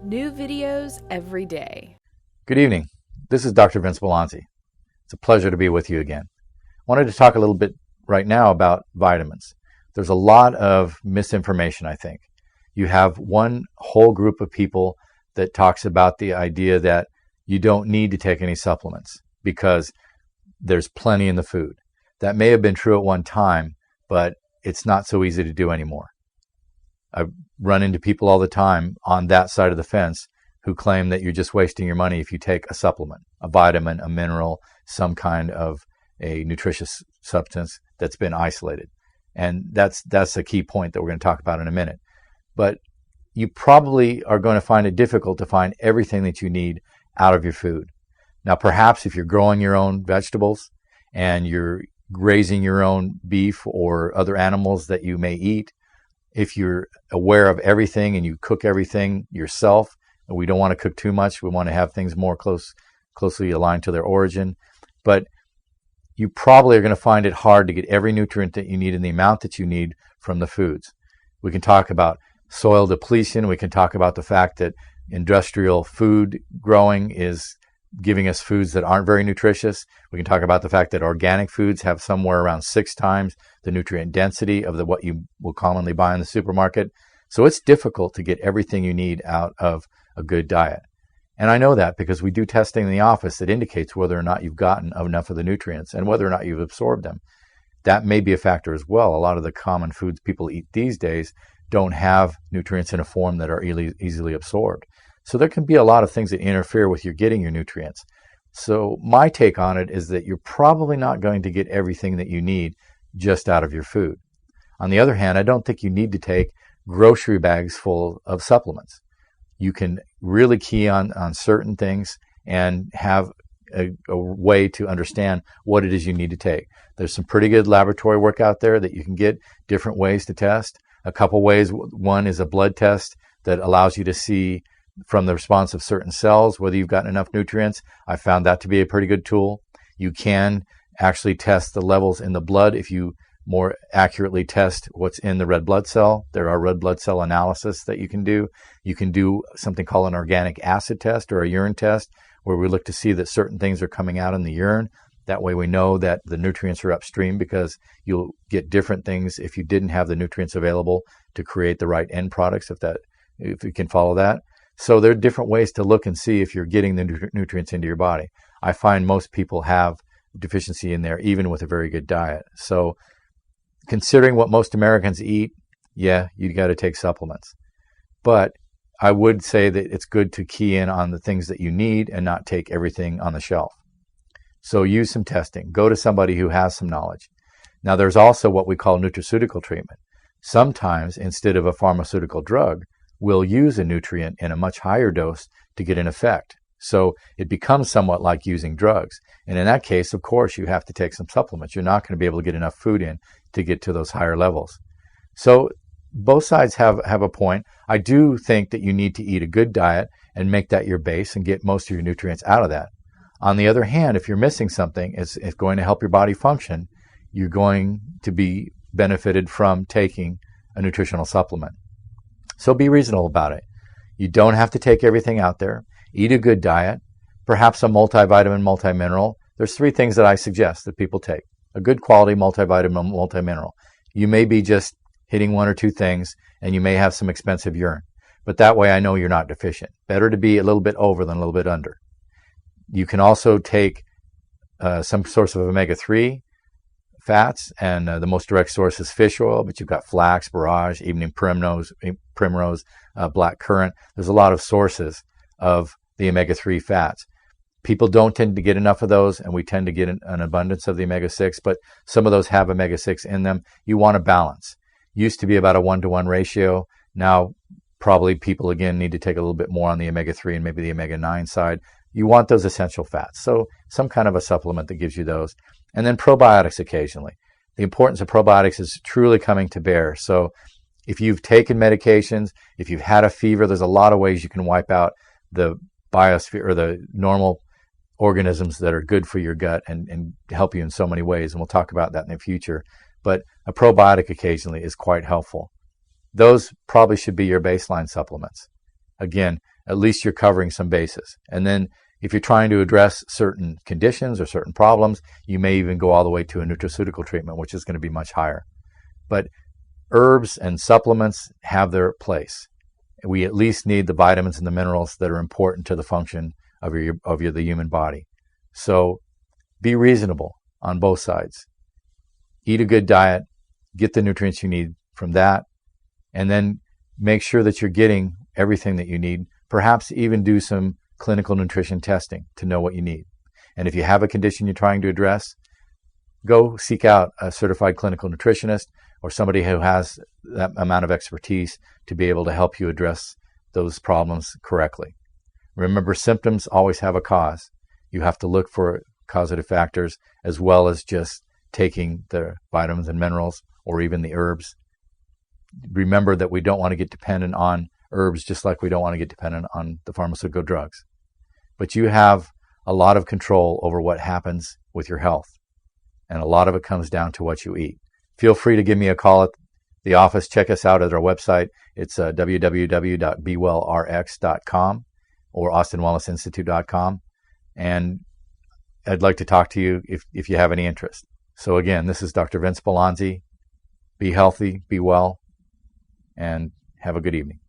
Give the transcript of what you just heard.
New videos every day. Good evening. This is Dr. Vince Belanzi. It's a pleasure to be with you again. I wanted to talk a little bit right now about vitamins. There's a lot of misinformation, I think. You have one whole group of people that talks about the idea that you don't need to take any supplements because there's plenty in the food. That may have been true at one time, but it's not so easy to do anymore. I run into people all the time on that side of the fence who claim that you're just wasting your money if you take a supplement, a vitamin, a mineral, some kind of a nutritious substance that's been isolated. And that's a key point that we're going to talk about in a minute. But you probably are going to find it difficult to find everything that you need out of your food. Now, perhaps if you're growing your own vegetables and you're raising your own beef or other animals that you may eat, if you're aware of everything and you cook everything yourself, and we don't want to cook too much, we want to have things more closely aligned to their origin, but you probably are going to find it hard to get every nutrient that you need in the amount that you need from the foods. We can talk about soil depletion. We can talk about the fact that industrial food growing is giving us foods that aren't very nutritious. We can talk about the fact that organic foods have somewhere around 6 times the nutrient density of what you will commonly buy in the supermarket. So it's difficult to get everything you need out of a good diet. And I know that because we do testing in the office that indicates whether or not you've gotten enough of the nutrients and whether or not you've absorbed them. That may be a factor as well. A lot of the common foods people eat these days don't have nutrients in a form that are easily absorbed. So there can be a lot of things that interfere with your getting your nutrients. So my take on it is that you're probably not going to get everything that you need just out of your food. On the other hand, I don't think you need to take grocery bags full of supplements. You can really key on certain things and have a way to understand what it is you need to take. There's some pretty good laboratory work out there that you can get different ways to test. A couple ways. One is a blood test that allows you to see from the response of certain cells whether you've gotten enough nutrients. I found that to be a pretty good tool. You can actually test the levels in the blood if you more accurately test what's in the red blood cell. There are red blood cell analysis that you can do. You can do something called an organic acid test or a urine test where we look to see that certain things are coming out in the urine. That way we know that the nutrients are upstream, because you'll get different things if you didn't have the nutrients available to create the right end products, if you can follow that. So there are different ways to look and see if you're getting the nutrients into your body. I find most people have deficiency in there, even with a very good diet. So considering what most Americans eat, yeah, you got to take supplements. But I would say that it's good to key in on the things that you need and not take everything on the shelf. So use some testing. Go to somebody who has some knowledge. Now, there's also what we call nutraceutical treatment. Sometimes, instead of a pharmaceutical drug, we'll use a nutrient in a much higher dose to get an effect. So it becomes somewhat like using drugs. And in that case, of course, you have to take some supplements. You're not going to be able to get enough food in to get to those higher levels. So both sides have a point. I do think that you need to eat a good diet and make that your base and get most of your nutrients out of that. On the other hand, if you're missing something, it's going to help your body function. You're going to be benefited from taking a nutritional supplement. So be reasonable about it. You don't have to take everything out there. Eat a good diet, perhaps a multivitamin, multimineral. There's 3 things that I suggest that people take. A good quality multivitamin, multimineral. You may be just hitting 1 or 2 things, and you may have some expensive urine. But that way I know you're not deficient. Better to be a little bit over than a little bit under. You can also take some source of omega-3 fats, and the most direct source is fish oil, but you've got flax, borage, evening primrose, black currant. There's a lot of sources of the omega-3 fats. People don't tend to get enough of those, and we tend to get an abundance of the omega-6, but some of those have omega-6 in them. You want to balance. Used to be about a 1-to-1 ratio. Now, probably people, again, need to take a little bit more on the omega-3 and maybe the omega-9 side. You want those essential fats. So some kind of a supplement that gives you those. And then probiotics occasionally. The importance of probiotics is truly coming to bear. So if you've taken medications, if you've had a fever, there's a lot of ways you can wipe out the biosphere or the normal organisms that are good for your gut and help you in so many ways. And we'll talk about that in the future. But a probiotic occasionally is quite helpful. Those probably should be your baseline supplements. again, at least you're covering some bases. And then if you're trying to address certain conditions or certain problems, you may even go all the way to a nutraceutical treatment, which is going to be much higher. But herbs and supplements have their place. We at least need the vitamins and the minerals that are important to the function of the human body. So be reasonable on both sides. Eat a good diet, get the nutrients you need from that, and then make sure that you're getting everything that you need. Perhaps even do some clinical nutrition testing to know what you need. And if you have a condition you're trying to address, go seek out a certified clinical nutritionist or somebody who has that amount of expertise to be able to help you address those problems correctly. Remember, symptoms always have a cause. You have to look for causative factors as well as just taking the vitamins and minerals or even the herbs. Remember that we don't want to get dependent on herbs just like we don't want to get dependent on the pharmaceutical drugs. But you have a lot of control over what happens with your health. And a lot of it comes down to what you eat. Feel free to give me a call at the office. Check us out at our website. It's www.bewellrx.com or austinwellnessinstitute.com. And I'd like to talk to you if you have any interest. So again, this is Dr. Vince Belanzi. Be healthy, be well, and have a good evening.